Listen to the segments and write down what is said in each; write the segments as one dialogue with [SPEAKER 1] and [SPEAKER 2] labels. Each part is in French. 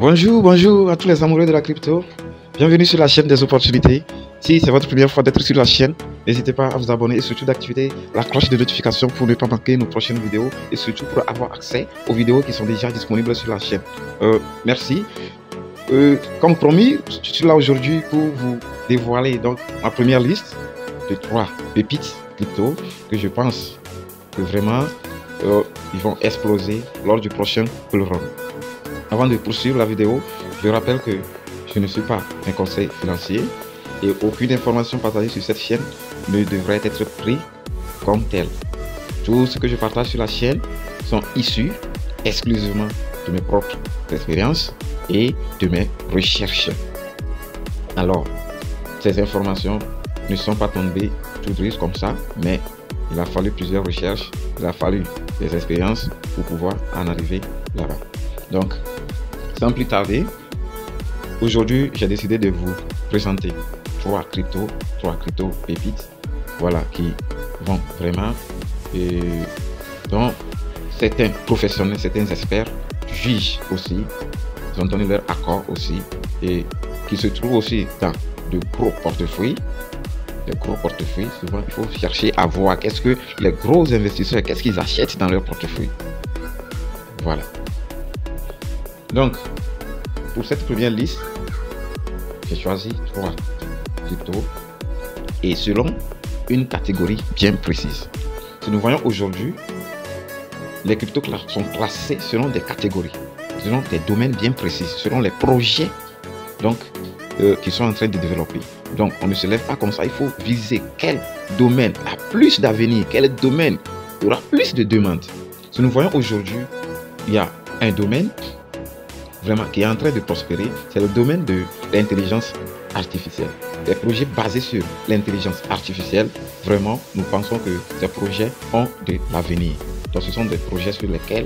[SPEAKER 1] Bonjour à tous les amoureux de la crypto. Bienvenue sur la chaîne des opportunités. Si c'est votre première fois d'être sur la chaîne, n'hésitez pas à vous abonner et surtout d'activer la cloche de notification pour ne pas manquer nos prochaines vidéos et surtout pour avoir accès aux vidéos qui sont déjà disponibles sur la chaîne. Merci. Comme promis, je suis là aujourd'hui pour vous dévoiler donc ma première liste de 3 pépites crypto que je pense que vraiment ils vont exploser lors du prochain bull run. Avant de poursuivre la vidéo, je rappelle que je ne suis pas un conseil financier et aucune information partagée sur cette chaîne ne devrait être prise comme telle. Tout ce que je partage sur la chaîne sont issus exclusivement de mes propres expériences et de mes recherches. Alors, ces informations ne sont pas tombées toutes prises comme ça, mais il a fallu plusieurs recherches, il a fallu des expériences pour pouvoir en arriver là-bas. Donc, sans plus tarder, aujourd'hui j'ai décidé de vous présenter 3 crypto pépites, voilà, qui vont vraiment dont certains professionnels, certains experts jugent aussi, ils ont donné leur accord aussi, et qui se trouvent aussi dans de gros portefeuilles. Les gros portefeuilles, souvent il faut chercher à voir qu'est-ce que les gros investisseurs, qu'est-ce qu'ils achètent dans leur portefeuille. Voilà. Donc, pour cette première liste, j'ai choisi 3 cryptos et selon une catégorie bien précise. Si nous voyons aujourd'hui, les cryptos sont classés selon des catégories, selon des domaines bien précis, selon les projets donc qui sont en train de développer. Donc, on ne se lève pas comme ça, il faut viser quel domaine a plus d'avenir, quel domaine aura plus de demandes. Si nous voyons aujourd'hui, il y a un domaine vraiment qui est en train de prospérer, c'est le domaine de l'intelligence artificielle. Les projets basés sur l'intelligence artificielle, vraiment, nous pensons que ces projets ont de l'avenir. Donc, ce sont des projets sur lesquels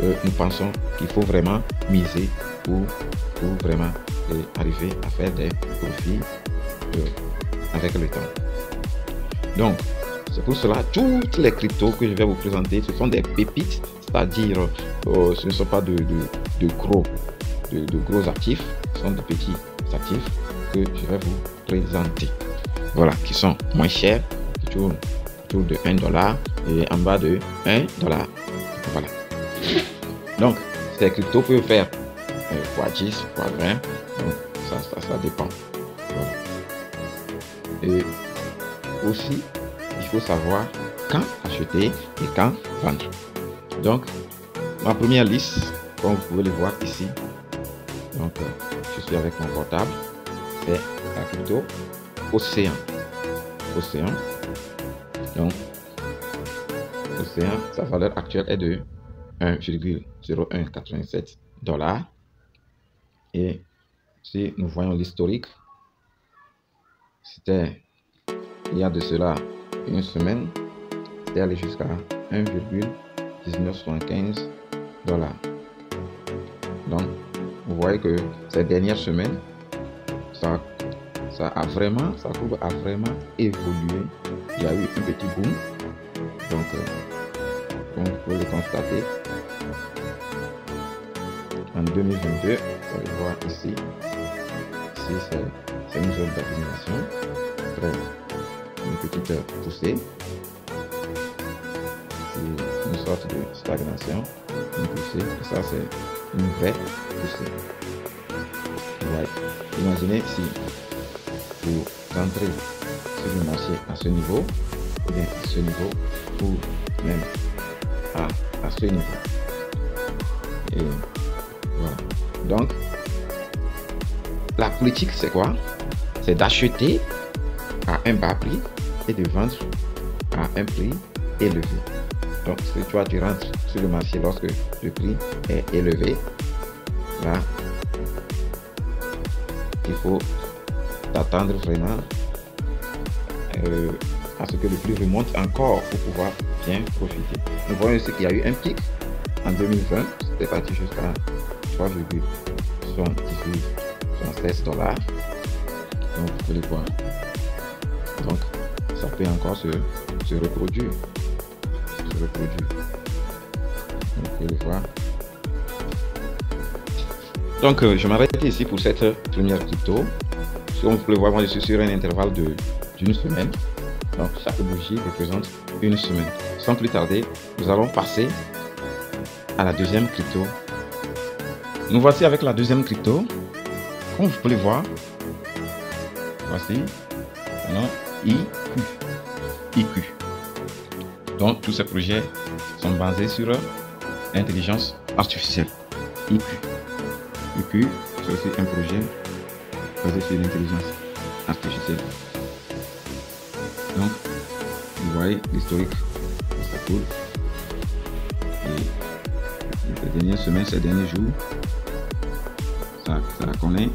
[SPEAKER 1] nous pensons qu'il faut vraiment miser pour vraiment arriver à faire des profits avec le temps. Donc, c'est pour cela, toutes les cryptos que je vais vous présenter, ce sont des pépites, c'est-à-dire ce ne sont pas de gros actifs, ce sont de petits actifs que je vais vous présenter. Voilà, qui sont moins chers, qui tournent autour de $1 et en bas de $1. Voilà. Donc, ces cryptos peuvent faire x10, x20, donc ça dépend. Voilà. Et aussi, il faut savoir quand acheter et quand vendre. Donc, ma première liste, comme vous pouvez le voir ici, donc je suis avec mon portable, c'est la crypto Océan. Donc, Océan, sa valeur actuelle est de 1,0187 $. Et si nous voyons l'historique, c'était il y a de cela une semaine, c'était allé jusqu'à 1,1975 $. Donc, vous voyez que ces dernières semaines, sa courbe a vraiment évolué. Il y a eu un petit boom. Donc, comme vous pouvez le constater, en 2022, vous allez voir ici, c'est une zone d'accumulation, une petite poussée, c'est une sorte de stagnation, une poussée, et ça c'est une vraie poussée. Ouais. Imaginez si vous entrez sur le marché à ce niveau, ou bien à ce niveau, ou même à ce niveau. Et voilà. Donc, la politique c'est quoi? C'est d'acheter à un bas prix et de vendre à un prix élevé. Donc, si toi tu rentres sur le marché lorsque le prix est élevé, là, il faut t'attendre vraiment à ce que le prix remonte encore pour pouvoir bien profiter. Nous voyons ici qu'il y a eu un pic en 2020, c'était parti jusqu'à 3,76 $. Donc, vous pouvez voir. Donc, ça peut encore se reproduire. Donc, vous pouvez le voir. Donc, je m'arrête ici pour cette première crypto. Comme vous pouvez voir, moi je suis sur un intervalle d'une semaine. Donc, chaque bougie représente une semaine. Sans plus tarder, nous allons passer à la deuxième crypto. Nous voici avec la deuxième crypto. Comme vous pouvez voir, voici maintenant IQ. Donc, tous ces projets sont basés sur l'intelligence artificielle. IQ, c'est aussi un projet basé sur l'intelligence artificielle. Donc, vous voyez l'historique de ça coule. Et ces dernières semaines, ces derniers jours, ça connaît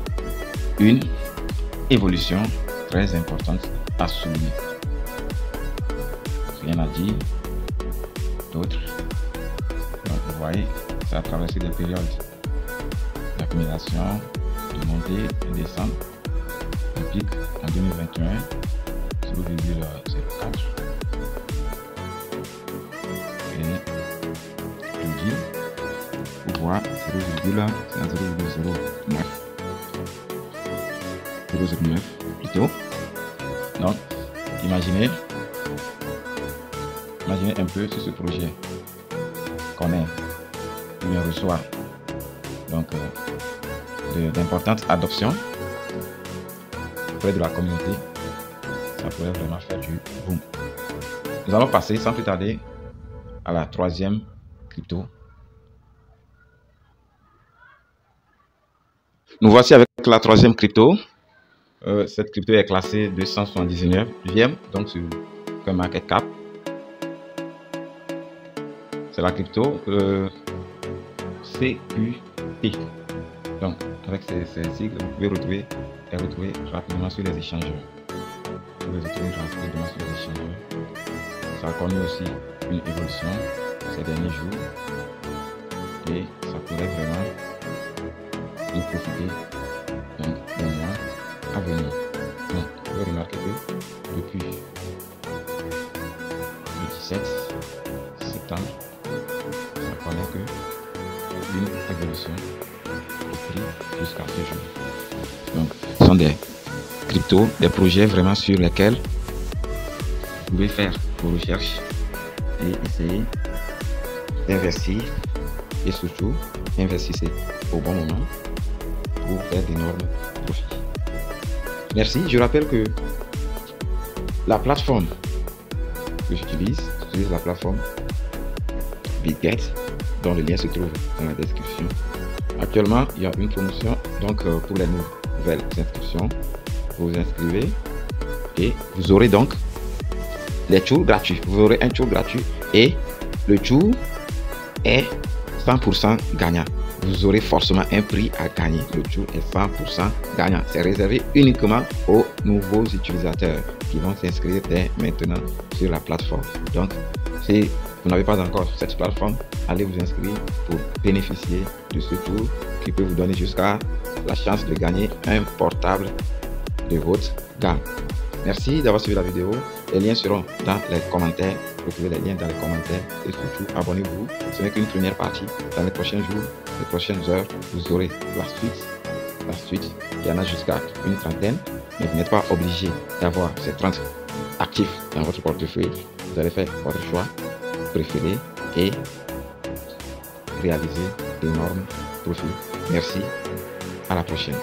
[SPEAKER 1] une évolution très importante à souligner. Rien à dire d'autre. Donc, vous voyez, ça a traversé des périodes d'accumulation, de montée, de descente. Un pic en 2021, 0,04. Et jeudi, vous voyez 0,09 plutôt. Donc, imaginez un peu sur ce projet qu'on est, il reçoit donc d'importantes adoptions auprès de la communauté. Ça pourrait vraiment faire du boom. Nous allons passer sans plus tarder à la troisième crypto. Nous voici avec la troisième crypto. Cette crypto est classée 279e donc sur CoinMarketCap. C'est la crypto CQT. Donc, avec ces sigles, vous pouvez retrouver rapidement sur les échangeurs. Ça a connu aussi une évolution ces derniers jours et ça pourrait vraiment nous profiter donc des mois à venir. Donc, vous pouvez remarquer que depuis le 17 septembre, ça connaît que une évolution au prix jusqu'à ce jour. Donc, ce sont des cryptos, des projets vraiment sur lesquels vous pouvez faire vos recherches et essayer d'investir et surtout investissez au bon moment pour faire d'énormes profits. Merci. Je rappelle que la plateforme que j'utilise la plateforme BitGet, dont le lien se trouve dans la description. Actuellement, il y a une promotion donc pour les nouvelles inscriptions. Vous vous inscrivez et vous aurez donc les tours gratuits. Vous aurez un tour gratuit et le tour est 100% gagnant. Vous aurez forcément un prix à gagner. Le tour est 100% gagnant. C'est réservé uniquement aux nouveaux utilisateurs qui vont s'inscrire dès maintenant sur la plateforme. Donc, si vous n'avez pas encore cette plateforme, allez vous inscrire pour bénéficier de ce tour qui peut vous donner jusqu'à la chance de gagner un portable de votre gamme. Merci d'avoir suivi la vidéo. Les liens seront dans les commentaires. Vous trouvez les liens dans les commentaires et surtout abonnez-vous. Ce n'est qu'une première partie. Dans les prochains jours, les prochaines heures, vous aurez la suite. Il y en a jusqu'à une trentaine, mais vous n'êtes pas obligé d'avoir ces 30 actifs dans votre portefeuille. Vous allez faire votre choix préféré et réaliser d'énormes profits. Merci. À la prochaine.